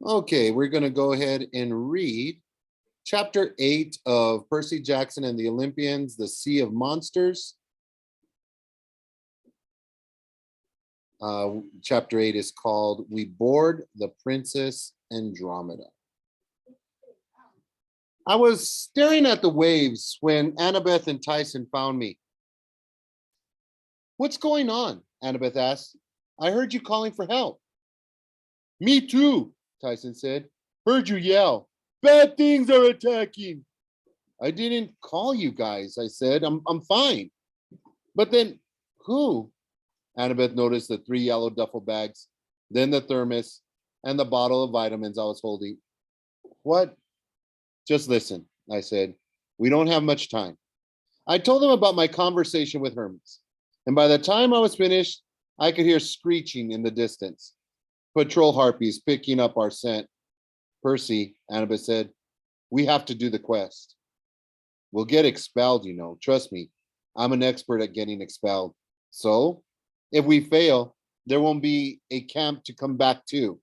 Okay, we're going to go ahead and read chapter 8 of Percy Jackson and the Olympians, The Sea of Monsters. Chapter 8 is called We Board the Princess Andromeda. I was staring at the waves when Annabeth and Tyson found me. What's going on? Annabeth asked. I heard you calling for help. Me too, Tyson said. Heard you yell. Bad things are attacking. I didn't call you guys, I said. I'm fine. But then who? Annabeth noticed the 3 yellow duffel bags, then the thermos, and the bottle of vitamins I was holding. What? Just listen, I said. We don't have much time. I told them about my conversation with Hermes, and by the time I was finished, I could hear screeching in the distance. Patrol harpies picking up our scent. Percy, Annabeth said, we have to do the quest. We'll get expelled, you know. Trust me, I'm an expert at getting expelled. So, if we fail, there won't be a camp to come back to.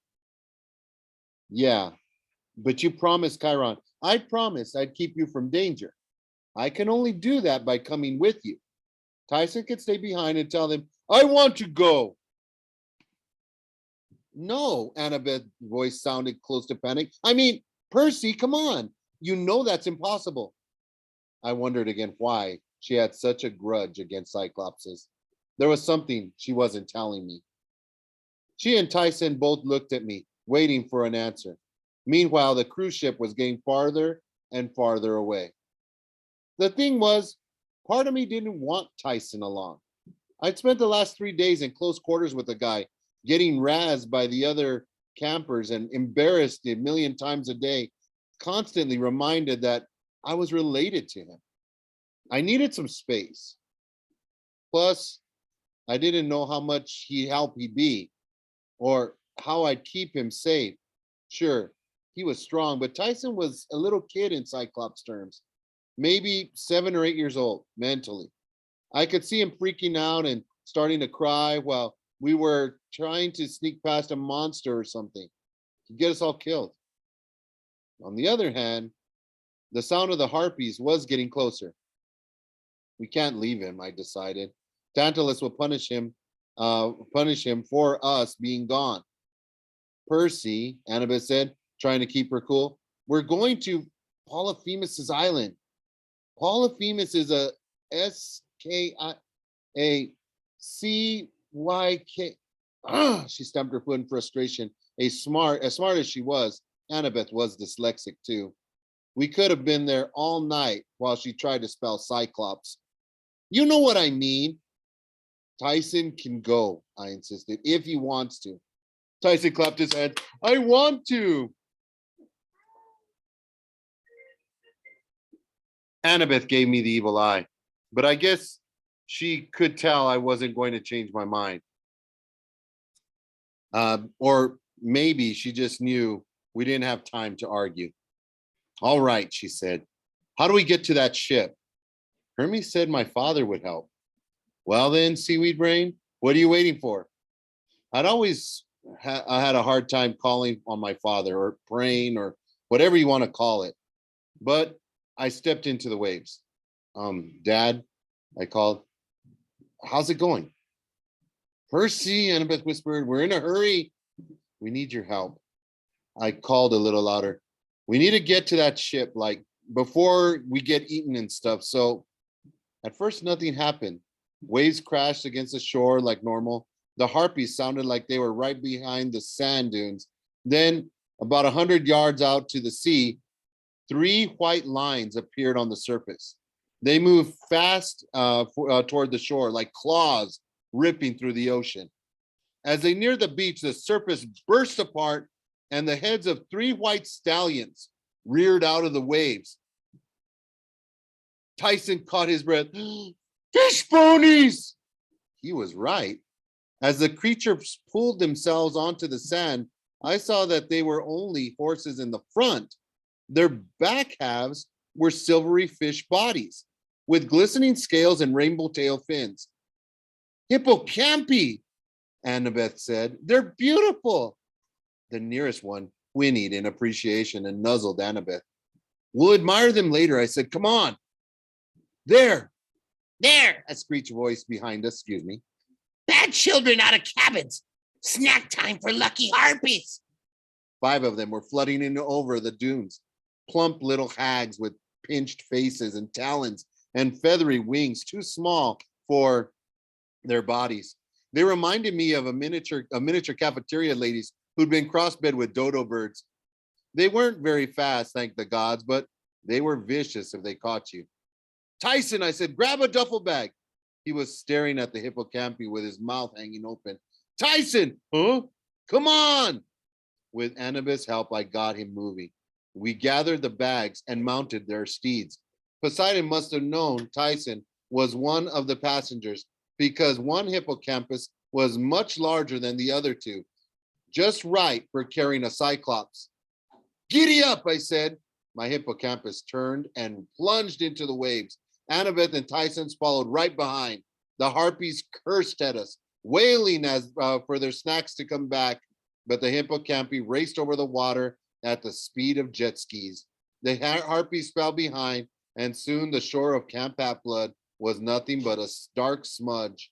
Yeah, but you promised, Chiron. I promised I'd keep you from danger. I can only do that by coming with you. Tyson can stay behind and tell them, I want to go. No, Annabeth's voice sounded close to panic. I mean, Percy, come on. You know that's impossible. I wondered again why she had such a grudge against Cyclopses. There was something she wasn't telling me. She and Tyson both looked at me, waiting for an answer. Meanwhile, the cruise ship was getting farther and farther away. The thing was, part of me didn't want Tyson along. I'd spent the last 3 days in close quarters with the guy, getting razzed by the other campers and embarrassed a million times a day, constantly reminded that I was related to him. I needed some space. Plus, I didn't know how much help he'd be or how I'd keep him safe. Sure, he was strong, but Tyson was a little kid in Cyclops terms, maybe 7 or 8 years old mentally. I could see him freaking out and starting to cry while we were trying to sneak past a monster or something to get us all killed. On the other hand, the sound of the harpies was getting closer. We can't leave him, I decided. Tantalus will punish him for us being gone. Percy, Annabeth said, trying to keep her cool, we're going to Polyphemus's island. Polyphemus is a SKIACYK. She stamped her foot in frustration. As smart as she was, Annabeth was dyslexic too. We could have been there all night while she tried to spell Cyclops. You know what I mean. Tyson can go, I insisted, if he wants to. Tyson clapped his hands. I want to. Annabeth gave me the evil eye, but I guess she could tell I wasn't going to change my mind. Or maybe she just knew we didn't have time to argue. All right, she said. How do we get to that ship? Hermes said my father would help. Well then, Seaweed Brain, what are you waiting for? I'd always I had a hard time calling on my father or praying or whatever you want to call it. But I stepped into the waves. Dad, I called. How's it going? Percy, Annabeth whispered, we're in a hurry. We need your help. I called a little louder. We need to get to that ship, like before we get eaten and stuff. So at first, nothing happened. Waves crashed against the shore like normal. The harpies sounded like they were right behind the sand dunes. Then, about 100 yards out to the sea, 3 white lines appeared on the surface. They moved fast toward the shore, like claws ripping through the ocean. As they neared the beach, the surface burst apart, and the heads of 3 white stallions reared out of the waves. Tyson caught his breath. Fish ponies! He was right. As the creatures pulled themselves onto the sand, I saw that they were only horses in the front. Their back halves were silvery fish bodies with glistening scales and rainbow tail fins. Hippocampi, Annabeth said. They're beautiful. The nearest one whinnied in appreciation and nuzzled Annabeth. We'll admire them later, I said. Come on. There, a screeched voice behind us, excuse me. Bad children out of cabins. Snack time for lucky harpies. 5 of them were flooding in over the dunes, plump little hags with pinched faces and talons and feathery wings too small for their bodies. They reminded me of a miniature cafeteria ladies who'd been crossbred with dodo birds. They weren't very fast, thank the gods, but they were vicious if they caught you. Tyson, I said, grab a duffel bag. He was staring at the hippocampi with his mouth hanging open. Tyson, huh? Come on. With Annabeth's help, I got him moving. We gathered the bags and mounted their steeds. Poseidon must have known Tyson was one of the passengers because one hippocampus was much larger than the other 2, just right for carrying a cyclops. Giddy up, I said. My hippocampus turned and plunged into the waves. Annabeth and Tyson followed right behind. The harpies cursed at us, wailing as for their snacks to come back, but the hippocampi raced over the water at the speed of jet skis. The harpies fell behind, and soon the shore of Camp Half-Blood was nothing but a stark smudge.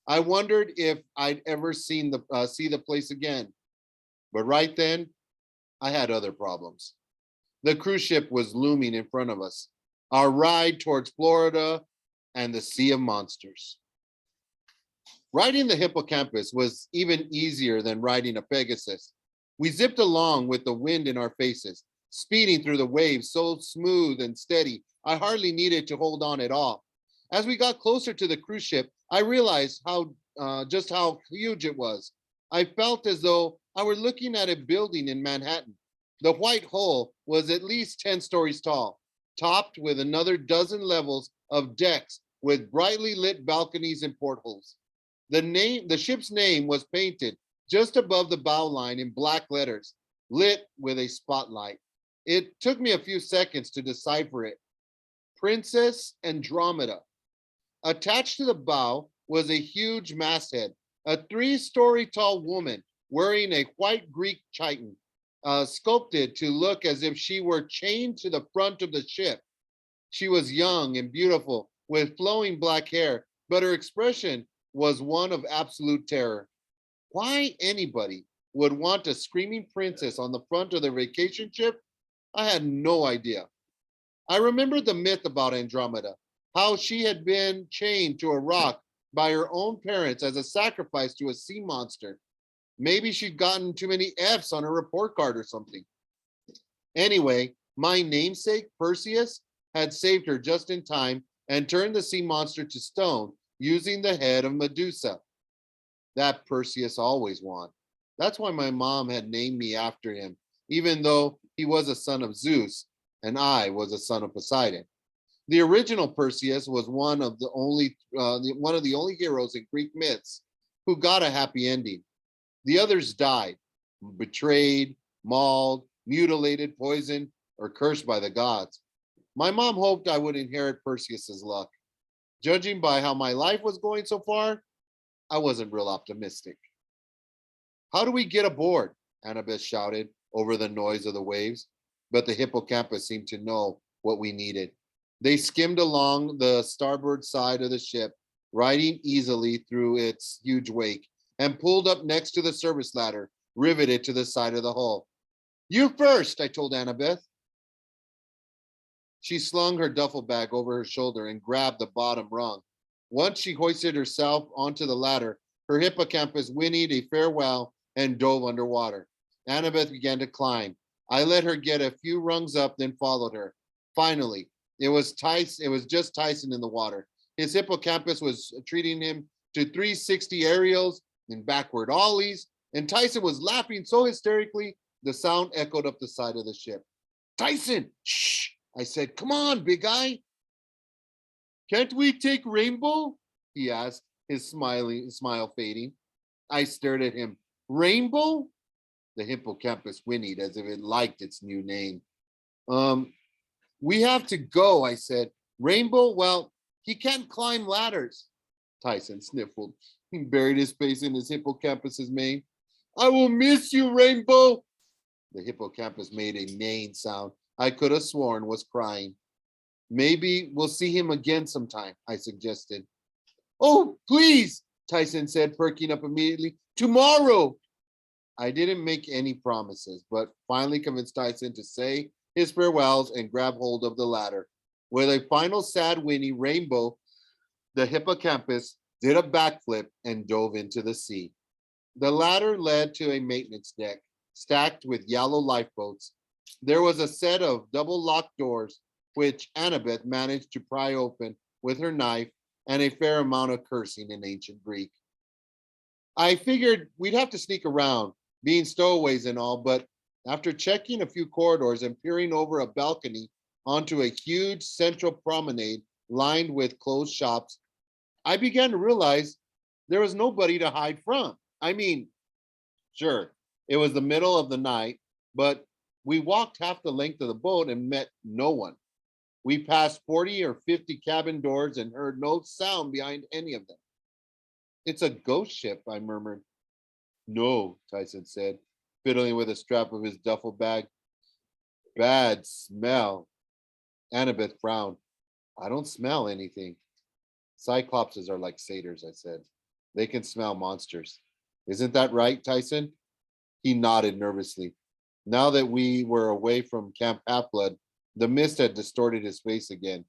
I wondered if I'd ever see the place again. But right then, I had other problems. The cruise ship was looming in front of us, our ride towards Florida and the Sea of Monsters. Riding the hippocampus was even easier than riding a Pegasus. We zipped along with the wind in our faces, speeding through the waves so smooth and steady, I hardly needed to hold on at all. As we got closer to the cruise ship, I realized just how huge it was. I felt as though I were looking at a building in Manhattan. The white hull was at least 10 stories tall, topped with another dozen levels of decks with brightly lit balconies and portholes. The ship's name was painted just above the bow line in black letters, lit with a spotlight. It took me a few seconds to decipher it. Princess Andromeda. Attached to the bow was a huge masthead, a 3-story tall woman wearing a white Greek chiton, sculpted to look as if she were chained to the front of the ship. She was young and beautiful with flowing black hair, but her expression was one of absolute terror. Why anybody would want a screaming princess on the front of their vacation ship, I had no idea. I remembered the myth about Andromeda, how she had been chained to a rock by her own parents as a sacrifice to a sea monster. Maybe she'd gotten too many F's on her report card or something. Anyway, my namesake, Perseus, had saved her just in time and turned the sea monster to stone using the head of Medusa. That Perseus always won. That's why my mom had named me after him, even though he was a son of Zeus and I was a son of Poseidon. The original Perseus was one of the only heroes in Greek myths who got a happy ending. The others died, betrayed, mauled, mutilated, poisoned, or cursed by the gods. My mom hoped I would inherit Perseus's luck. Judging by how my life was going so far, I wasn't real optimistic. How do we get aboard? Annabeth shouted over the noise of the waves, but the hippocampus seemed to know what we needed. They skimmed along the starboard side of the ship, riding easily through its huge wake, and pulled up next to the service ladder, riveted to the side of the hull. You first, I told Annabeth. She slung her duffel bag over her shoulder and grabbed the bottom rung. Once she hoisted herself onto the ladder, her hippocampus whinnied a farewell and dove underwater. Annabeth began to climb. I let her get a few rungs up, then followed her. Finally, it was just Tyson in the water. His hippocampus was treating him to 360 aerials and backward ollies, and Tyson was laughing so hysterically, the sound echoed up the side of the ship. Tyson, shh, I said, come on, big guy. Can't we take Rainbow? He asked, his smile fading. I stared at him. Rainbow? The hippocampus whinnied as if it liked its new name. We have to go, I said. Rainbow? Well, he can't climb ladders. Tyson sniffled. He buried his face in his hippocampus's mane. I will miss you, Rainbow. The hippocampus made a neighing sound I could have sworn was crying. Maybe we'll see him again sometime, I suggested. Oh, please, Tyson said, perking up immediately. Tomorrow! I didn't make any promises, but finally convinced Tyson to say his farewells and grab hold of the ladder. With a final sad whinny, Rainbow, the hippocampus, did a backflip and dove into the sea. The ladder led to a maintenance deck, stacked with yellow lifeboats. There was a set of double locked doors, which Annabeth managed to pry open with her knife and a fair amount of cursing in ancient Greek. I figured we'd have to sneak around, being stowaways and all, but after checking a few corridors and peering over a balcony onto a huge central promenade lined with closed shops, I began to realize there was nobody to hide from. I mean, sure, it was the middle of the night, but we walked half the length of the boat and met no one. We passed 40 or 50 cabin doors and heard no sound behind any of them. It's a ghost ship, I murmured. No, Tyson said, fiddling with a strap of his duffel bag. Bad smell. Annabeth frowned. I don't smell anything. Cyclopses are like satyrs, I said. They can smell monsters. Isn't that right, Tyson? He nodded nervously. Now that we were away from Camp Half-Blood, the mist had distorted his face again.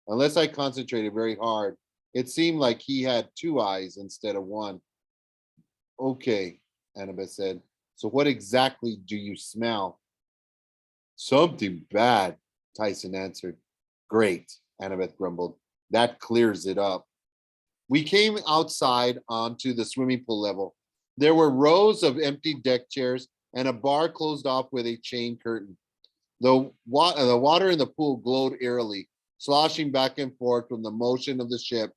Unless I concentrated very hard, it seemed like he had two eyes instead of one. Okay, Annabeth said. So what exactly do you smell? Something bad, Tyson answered. Great, Annabeth grumbled. That clears it up. We came outside onto the swimming pool level. There were rows of empty deck chairs and a bar closed off with a chain curtain. The water in the pool glowed eerily, sloshing back and forth from the motion of the ship.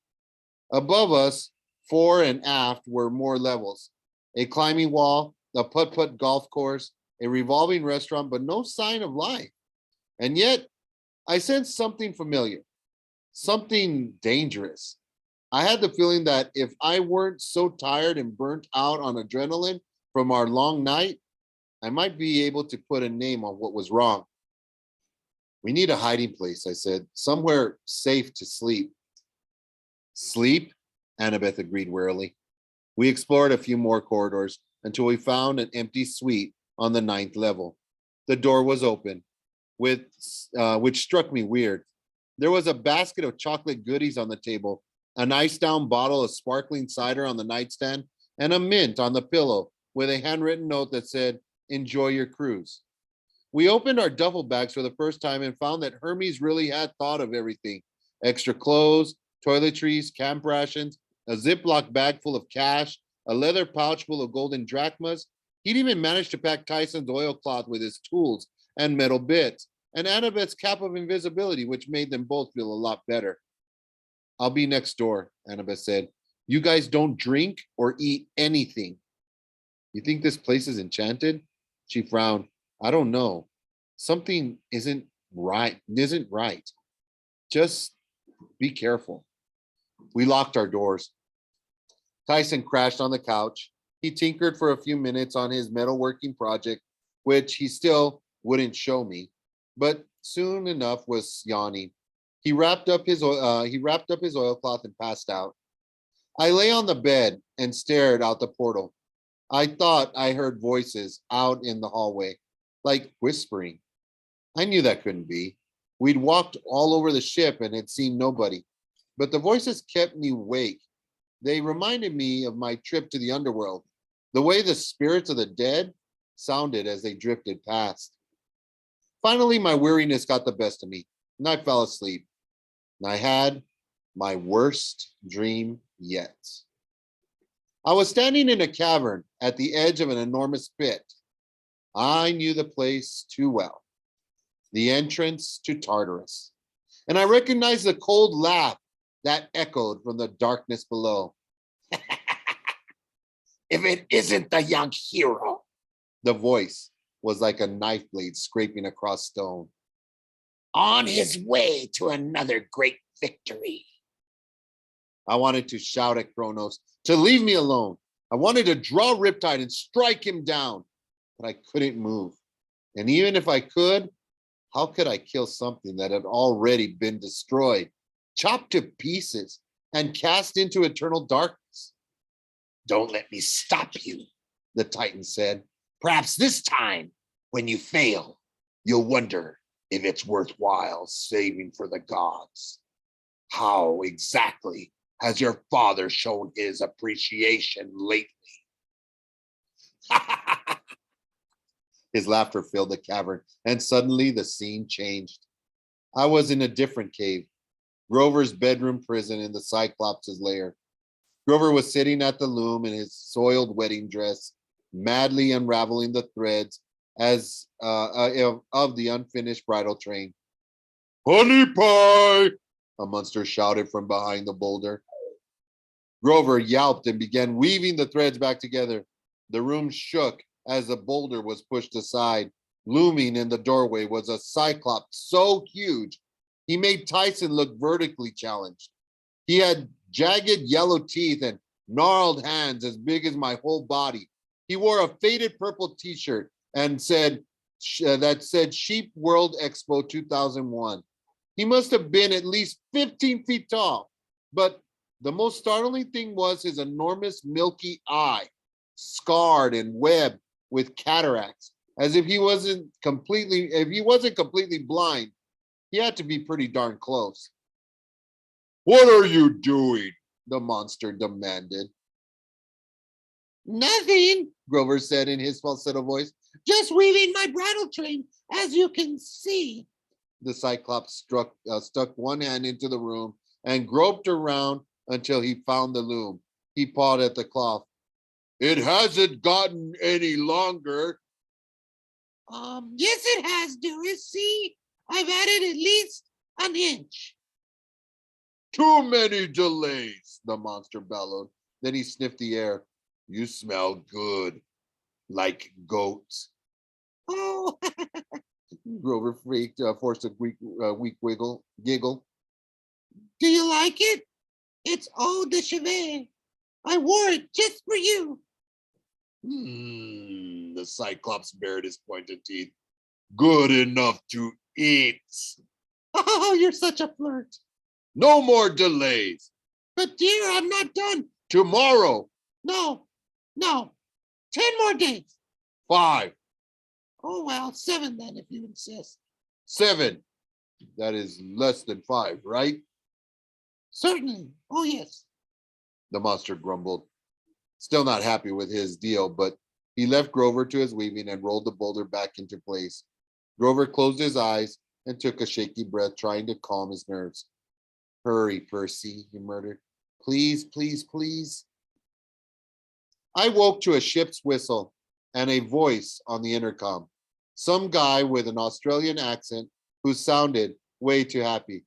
Above us, fore and aft, were more levels. A climbing wall, a putt-putt golf course, a revolving restaurant, but no sign of life. And yet, I sensed something familiar, something dangerous. I had the feeling that if I weren't so tired and burnt out on adrenaline from our long night, I might be able to put a name on what was wrong. We need a hiding place, I said, somewhere safe to sleep. Sleep? Annabeth agreed wearily. We explored a few more corridors until we found an empty suite on the 9th level. The door was open, which struck me weird. There was a basket of chocolate goodies on the table, an iced-down bottle of sparkling cider on the nightstand, and a mint on the pillow with a handwritten note that said, "Enjoy your cruise." We opened our duffel bags for the first time and found that Hermes really had thought of everything. Extra clothes, toiletries, camp rations, a Ziploc bag full of cash, a leather pouch full of golden drachmas. He'd even managed to pack Tyson's oilcloth with his tools and metal bits, and Annabeth's cap of invisibility, which made them both feel a lot better. I'll be next door, Annabeth said. You guys don't drink or eat anything. You think this place is enchanted? She frowned. I don't know. Something isn't right. Just be careful. We locked our doors. Tyson crashed on the couch. He tinkered for a few minutes on his metalworking project, which he still wouldn't show me, but soon enough was yawning. He wrapped up his oilcloth and passed out. I lay on the bed and stared out the portal. I thought I heard voices out in the hallway, like whispering. I knew that couldn't be. We'd walked all over the ship and had seen nobody, but the voices kept me awake. They reminded me of my trip to the underworld, the way the spirits of the dead sounded as they drifted past. Finally, my weariness got the best of me, and I fell asleep. And I had my worst dream yet. I was standing in a cavern at the edge of an enormous pit. I knew the place too well, the entrance to Tartarus, and I recognized the cold laugh that echoed from the darkness below. If it isn't the young hero. The voice was like a knife blade scraping across stone. On his way to another great victory. I wanted to shout at Kronos to leave me alone. I wanted to draw Riptide and strike him down, but I couldn't move. And even if I could, how could I kill something that had already been destroyed, chopped to pieces, and cast into eternal darkness? Don't let me stop you, the Titan said. Perhaps this time, when you fail, you'll wonder if it's worthwhile saving for the gods. How exactly has your father shown his appreciation lately? His laughter filled the cavern, and suddenly the scene changed. I was in a different cave, Grover's bedroom prison in the Cyclops' lair. Grover was sitting at the loom in his soiled wedding dress, madly unraveling the threads of the unfinished bridal train. "Honey pie!" a monster shouted from behind the boulder. Grover yelped and began weaving the threads back together. The room shook as the boulder was pushed aside. Looming in the doorway was a cyclops so huge he made Tyson look vertically challenged. He had jagged yellow teeth and gnarled hands as big as my whole body. He wore a faded purple t-shirt and that said Sheep World Expo 2001. He must have been at least 15 feet tall, but the most startling thing was his enormous milky eye, scarred and webbed with cataracts, as if he wasn't completely blind. He had to be pretty darn close. "What are you doing?" the monster demanded. Nothing, Grover said in his falsetto voice. just weaving my bridal train, as you can see. The Cyclops stuck one hand into the room and groped around until he found the loom. He pawed at the cloth. "It hasn't gotten any longer." Yes, it has, dearest. See, I've added at least an inch. "Too many delays," the monster bellowed. Then he sniffed the air. "You smell good, like goats." Oh, Grover forced a weak giggle. do you like it? It's eau de chevet. I wore it just for you. The Cyclops bared his pointed teeth. "Good enough to eat." Oh, you're such a flirt. "No more delays." But dear, I'm not done. "Tomorrow." No, no. 10 more days. 5. Oh, well, 7 then, if you insist. 7. That is less than 5, right? Certainly. Oh, yes. The monster grumbled, still not happy with his deal, but he left Grover to his weaving and rolled the boulder back into place. Grover closed his eyes and took a shaky breath, trying to calm his nerves. "Hurry, Percy," he murmured. "Please, please, please." I woke to a ship's whistle and a voice on the intercom. Some guy with an Australian accent who sounded way too happy.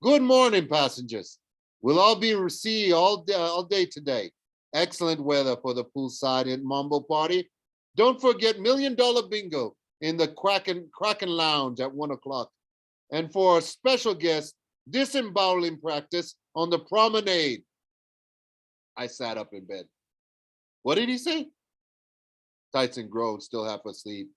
"Good morning, passengers. We'll all be at sea all day today. Excellent weather for the poolside and mambo party. Don't forget $1 million bingo in the Kraken Lounge at 1 o'clock. And for a special guest, disemboweling practice on the promenade." I sat up in bed. What did he say? Tyson groaned, still half asleep.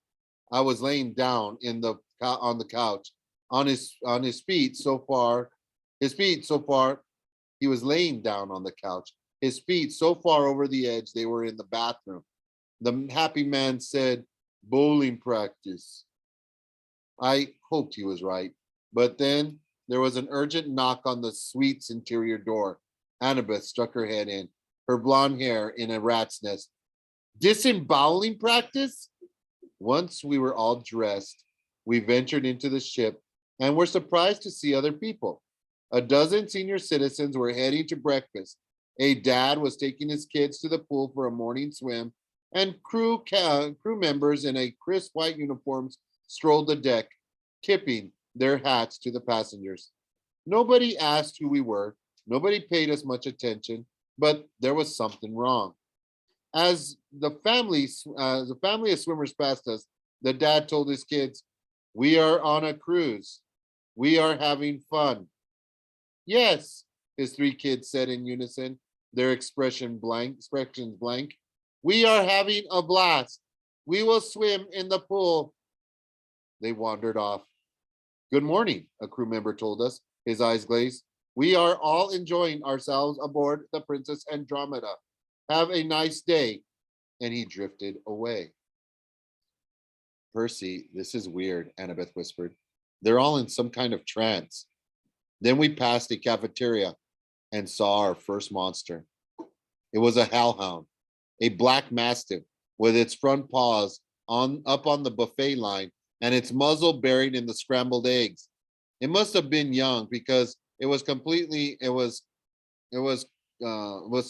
I was laying down on the couch, on his feet so far. He was laying down on the couch. His feet so far over the edge they were in the bathroom. The happy man said, "Bowling practice." I hoped he was right, but then there was an urgent knock on the suite's interior door. Annabeth stuck her head in, her blonde hair in a rat's nest. "Disemboweling practice?" Once we were all dressed, we ventured into the ship and were surprised to see other people. A dozen senior citizens were heading to breakfast. A dad was taking his kids to the pool for a morning swim, and crew members in a crisp white uniforms strolled the deck, tipping their hats to the passengers. Nobody asked who we were. Nobody paid us much attention, but there was something wrong. As the family of swimmers passed us, the dad told his kids, "We are on a cruise. We are having fun." "Yes," his 3 kids said in unison, their expressions blank. "We are having a blast. We will swim in the pool." They wandered off. Good morning, a crew member told us, his eyes glazed. We are all enjoying ourselves aboard the Princess Andromeda. Have a nice day. And he drifted away. Percy, this is weird, Annabeth whispered. They're all in some kind of trance. Then we passed a cafeteria and saw our first monster. It was a hellhound, a black mastiff with its front paws up on the buffet line and its muzzle buried in the scrambled eggs. It must have been young because it was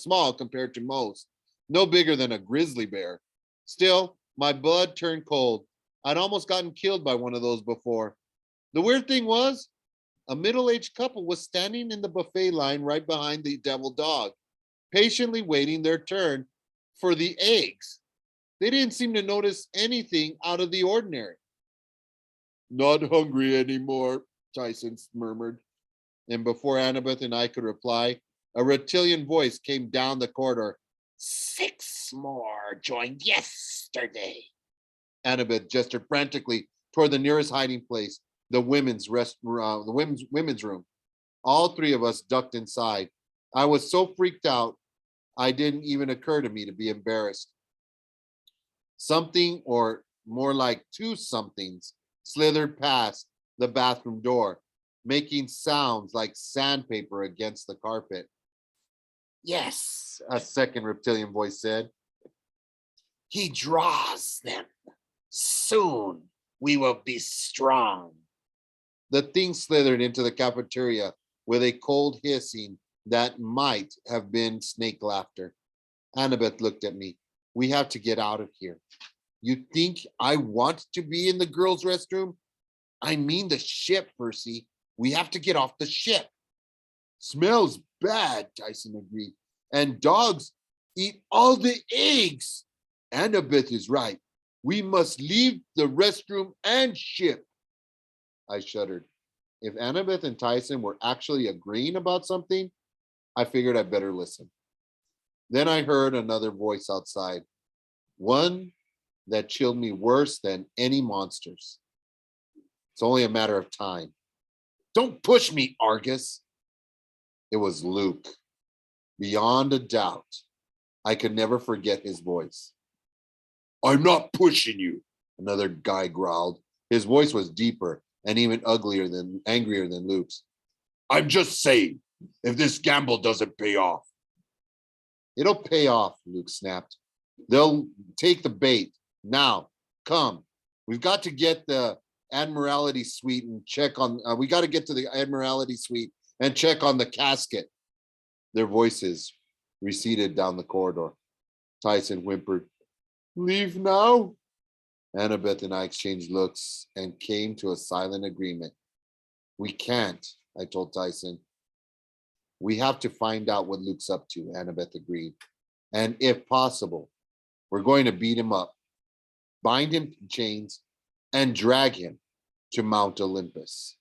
small compared to most, no bigger than a grizzly bear. Still, my blood turned cold. I'd almost gotten killed by one of those before. The weird thing was, a middle-aged couple was standing in the buffet line right behind the devil dog, patiently waiting their turn for the eggs. They didn't seem to notice anything out of the ordinary. Not hungry anymore, Tyson murmured. And before Annabeth and I could reply, a reptilian voice came down the corridor. 6 more joined yesterday. Annabeth gestured frantically toward the nearest hiding place, the women's room. All three of us ducked inside. I was so freaked out, I didn't even occur to me to be embarrassed. Something, or more like two somethings, slithered past the bathroom door, making sounds like sandpaper against the carpet. Yes, A second reptilian voice said. he draws them. Soon we will be strong. The thing slithered into the cafeteria with a cold hissing that might have been snake laughter. Annabeth looked at me. We have to get out of here. You think I want to be in the girls' restroom? I mean the ship, Percy. We have to get off the ship. Smells bad, Tyson agreed. And dogs eat all the eggs. Annabeth is right. We must leave the restroom and ship. I shuddered. If Annabeth and Tyson were actually agreeing about something, I figured I'd better listen. Then I heard another voice outside, one that chilled me worse than any monsters. It's only a matter of time. Don't push me, Argus. It was Luke. Beyond a doubt, I could never forget his voice. I'm not pushing you, another guy growled. His voice was deeper and even angrier than Luke's. I'm just saying, if this gamble doesn't pay off. It'll pay off, Luke snapped. They'll take the bait. Now, come. We've got to get the Admiralty Suite and check on, we got to get to the Admiralty Suite and check on the casket. Their voices receded down the corridor. Tyson whimpered, leave now? Annabeth and I exchanged looks and came to a silent agreement. We can't, I told Tyson. We have to find out what Luke's up to, Annabeth agreed. And if possible, we're going to beat him up, bind him in chains, and drag him to Mount Olympus.